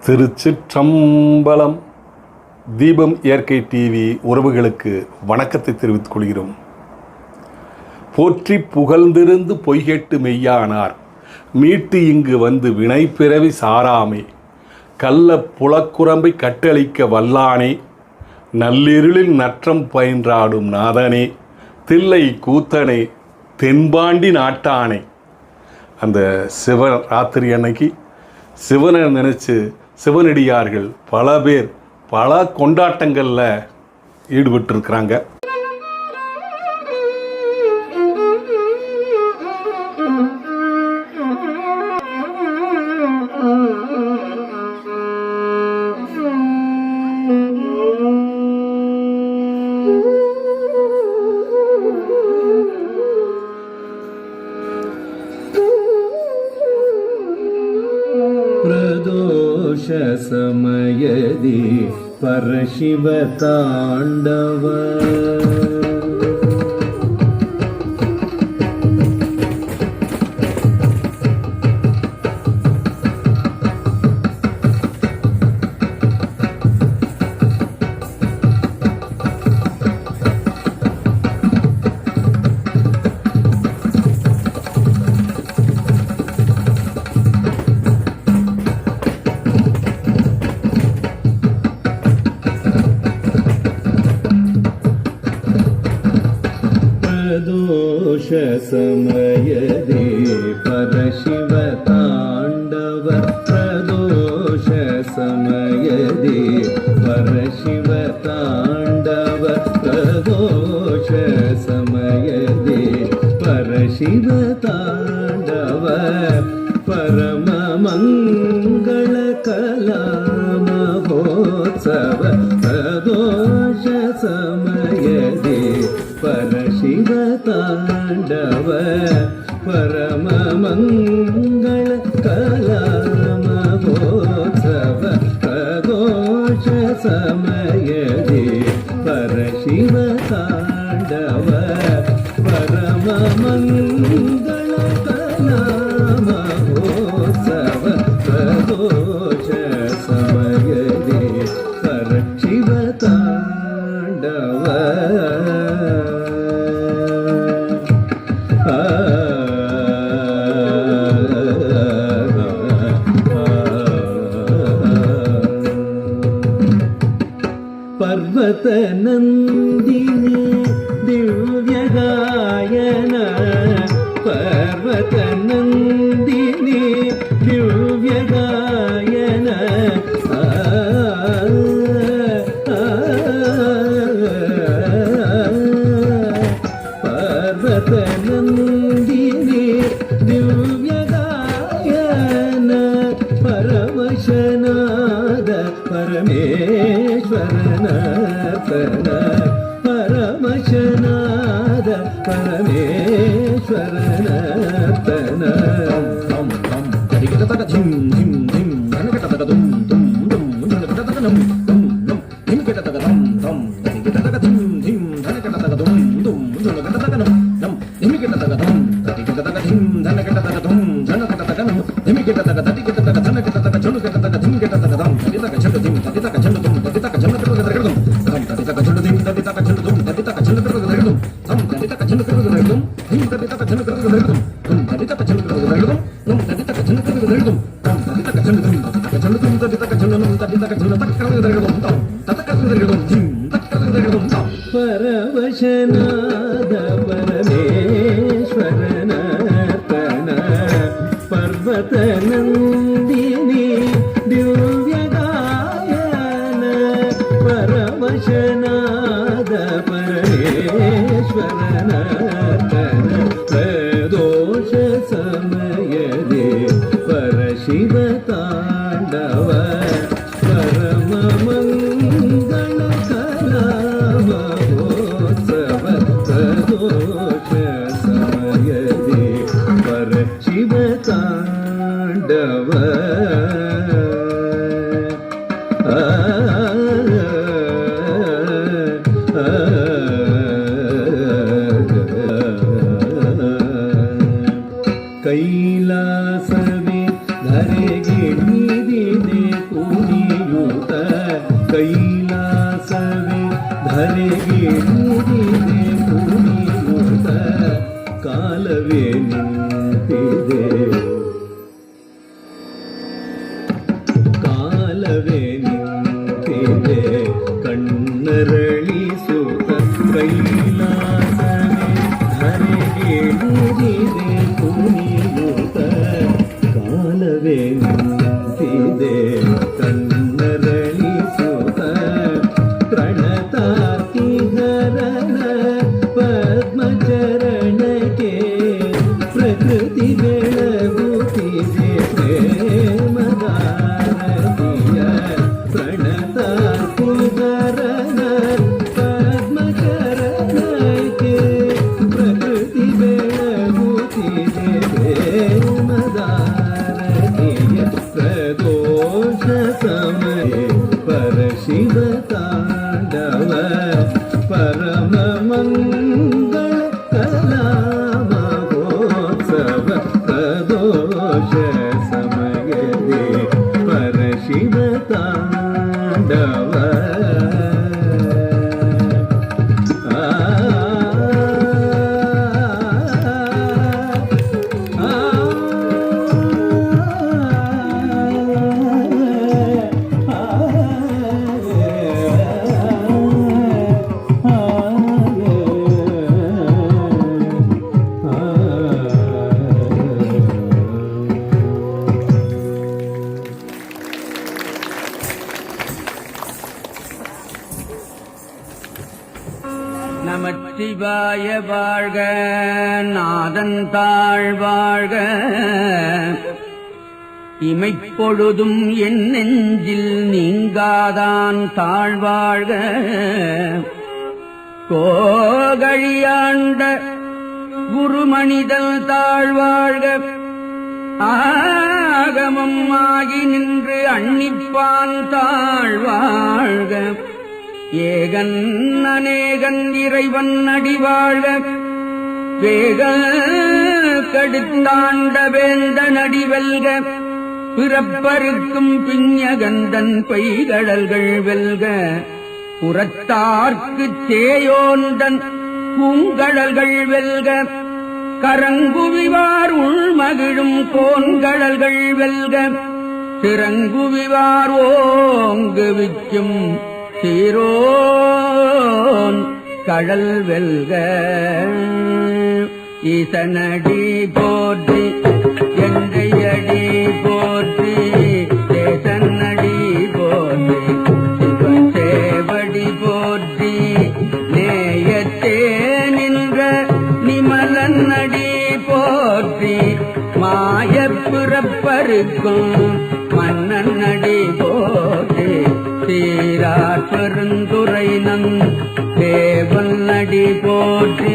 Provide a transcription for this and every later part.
திருச்சிற்றம்பலம். தீபம் இயற்கை டிவி உறவுகளுக்கு வணக்கத்தை தெரிவித்துக் கொள்கிறோம். போற்றி புகழ்ந்திருந்து பொய்கேட்டு மெய்யானார் மீட்டு இங்கு வந்து வினை பிறவி சாராமே கள்ள புலக்குரம்பை கட்டளிக்க வல்லானே நள்ளிருளில் நற்றம் பயின்றாடும் நாதனே தில்லை கூத்தனே தென்பாண்டி நாட்டானே. அந்த சிவராத்திரி அன்னைக்கு சிவனை நினச்சி சிவனடியார்கள் பல பேர் பல கொண்டாட்டங்களில் ஈடுபட்டிருக்கிறாங்க. प्रदोष समयदि परशिव तांडव प्रदोष समयदि परशिव तांडव प्रदोष समयदि परशिव तांडव प्रदोष समयदि परशिव तांडव परम मंगल कला महोत्सव प्रदोष समयदि परशिव तांडव परम मंगल कला महोत्सव प्रदोष समयदि परशिव तांडव परम मंगल कला महोत्सव प्रदोष समयदि परशिव तांडव. पर्वत नंदिनी दिव्य गायन पर्वत नंदिनी दिव्य गायन पर्वत नंदिनी दिव्य गायन परमशनाद परमेश्वरनर्तन परमशनाद परमेश्वरनर्तन धम धम तरिकतक झिम झिम झिम धनकटक दुम दुम दुम धनकटक नम दुम नम हिमकटक धम धम तरिकतक झिम झिम धनकटक दुम दुम धनकटक नम नम हिमकटक धम तरिकतक झिम धनकटक दुम धनकटक नम हिमकटक तरिकतक धनकटक झुनकटक झिमकटक धम तरिकतक झुन झिम तरिकतक झुन दुम तरिकतक झुन धम तरिकतक झुन झिम तरिकतक झुन दुम तरिकतक झुन धम तरिकतक झुन धम हिम तरिकतक झुन धम तरिकतक झुन धम तरिकतक झुन धम तरिकतक झुन धम तरिकतक झुन तरिकतक झुन नम तरिकतक झुन तरिकतक झुन परवशनाद परमेश्वरनर्तन पर्वत नंदिनी दिव्य गायन परवशनाद परमेश्वरनर्तन प्रदोष समयदि परशिव तांडव परम मंगल कला महोत्सव प्रदोष समयदि परशिव तांडव. ಕೈಲಾಸವೇ ಧರೆಗಿಳಿದಿದೆ ಕುಣಿಯುತ್ತ ಕೈಲಾಸವೇ ಧರೆಗಿಳಿದಿದೆ ಕುಣಿಯುತ್ತ ಕಾಲವೇ ನಿಂತಿದೆ ಕಾಲವೇ ನಿಂತಿದೆ ಕಣ್ಣರಳಿಸುತ್ತ ಕೈಲಾಸವೇ ಧರೆಗಿಳಿದಿದೆ ಕುಣಿಯುತ್ತ ಕಾಲವೇ ನಿಂತಿದೆ ಕಣ್ಣರಳಿಸುತ್ತ ಪ್ರಣತಾತಿಧರನ ಪದ್ಮಚರಣಕ್ಕೆ ಪ್ರಕೃತಿ ಬೆಳಗುತ್ತಿದೆ ಪ್ರೇಮದಾರತಿಯ ಪ್ರಣತಾತಿಧರನ ಪದ್ಮಚರಣಕ್ಕೆ ಪ್ರಕೃತಿ ಬೆಳಗುತ್ತಿದೆ ಪ್ರೇಮದಾರತಿಯ ಪ್ರದೋಷ ಸಮಯ ಪರಶಿವ ತಾಂಡವ ಪರಮ ಮಂಗಳ ಕಲಾ ಮಹೋತ್ಸವ ಪ್ರದೋಷ ಸಮಯದೇ ಪರಶಿವ ತಾಂಡವ நமச்சிவாய வாழ்க, நாதன் தாழ் வாழ்க, இமைப்பொழுதும் என் நெஞ்சில் நீங்காதான் தாழ்வாழ்க, கோகழியாண்ட குருமணிதல் தாழ்வாழ்க, ஆகமம் ஆகி நின்று அன்னிப்பான் தாழ்வாழ்க, ஏகன் அநேகன் இறைவன் அடிவாழ்க, வேக கடுத்தாண்ட வேந்த நடிவெல்க, பிறப்பருக்கும் பிஞகந்தன் பைகடல்கள் வெல்க, புறத்தார்க்குச் சேயோந்தன் பூங்கடல்கள் வெல்க, கரங்குவிவார் உள்மகிழும் கோன்கடல்கள் வெல்க, சிறங்குவிவார் ஓங்கு விக்கும் சீரோன் கடல் வெல்க. ஈசனடி போற்றி எந்தையடி போற்றி, தேசனடி போற்றி, சிவசேவடி போற்றி, நேயத்தே நின்ற நிமலன் அடி போற்றி, மாயப் பிறப்பருக்கும் மன்னன் அடி போற்றி, சீரார் பெருந்துரை நன் தேவன் அடி போற்றி,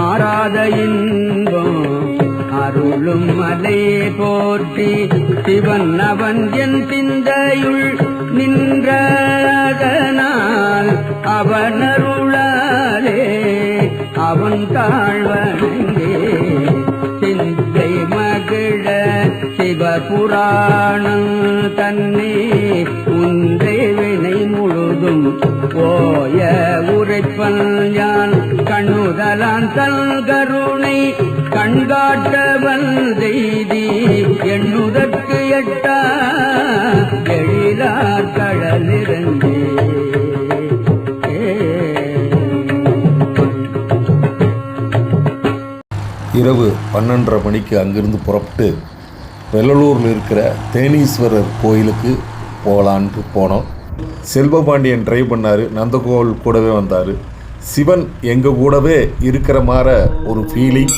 ஆராத இன்பம் அருளும் மலை போற்றி, சிவன் அவன் என் சிந்தையுள் நின்றதனால் அவனருளாலே அவன் தாழ்வணங்கே, சிந்தை மகிழ சிவபுராணம் தன்னே உந்தை வினை முழுதும் போய உரைப்பல் யான், கண்ணுதலான் தல் கருணை கண்காட்டவன் செய்தி, எண்ணுதற்கு எட்டா எழிலார் கடலிருந்தே. இரவு 12:30 மணிக்கு அங்கிருந்து புறப்பட்டு வெள்ளலூரில் இருக்கிற தேனீஸ்வரர் கோயிலுக்கு போகலான்ட்டு போனோம். செல்வபாண்டியன் ட்ரைவ் பண்ணார், நந்தகோவில் கூடவே வந்தார். சிவன் எங்கள் கூடவே இருக்கிற மாதிரி ஒரு ஃபீலிங்.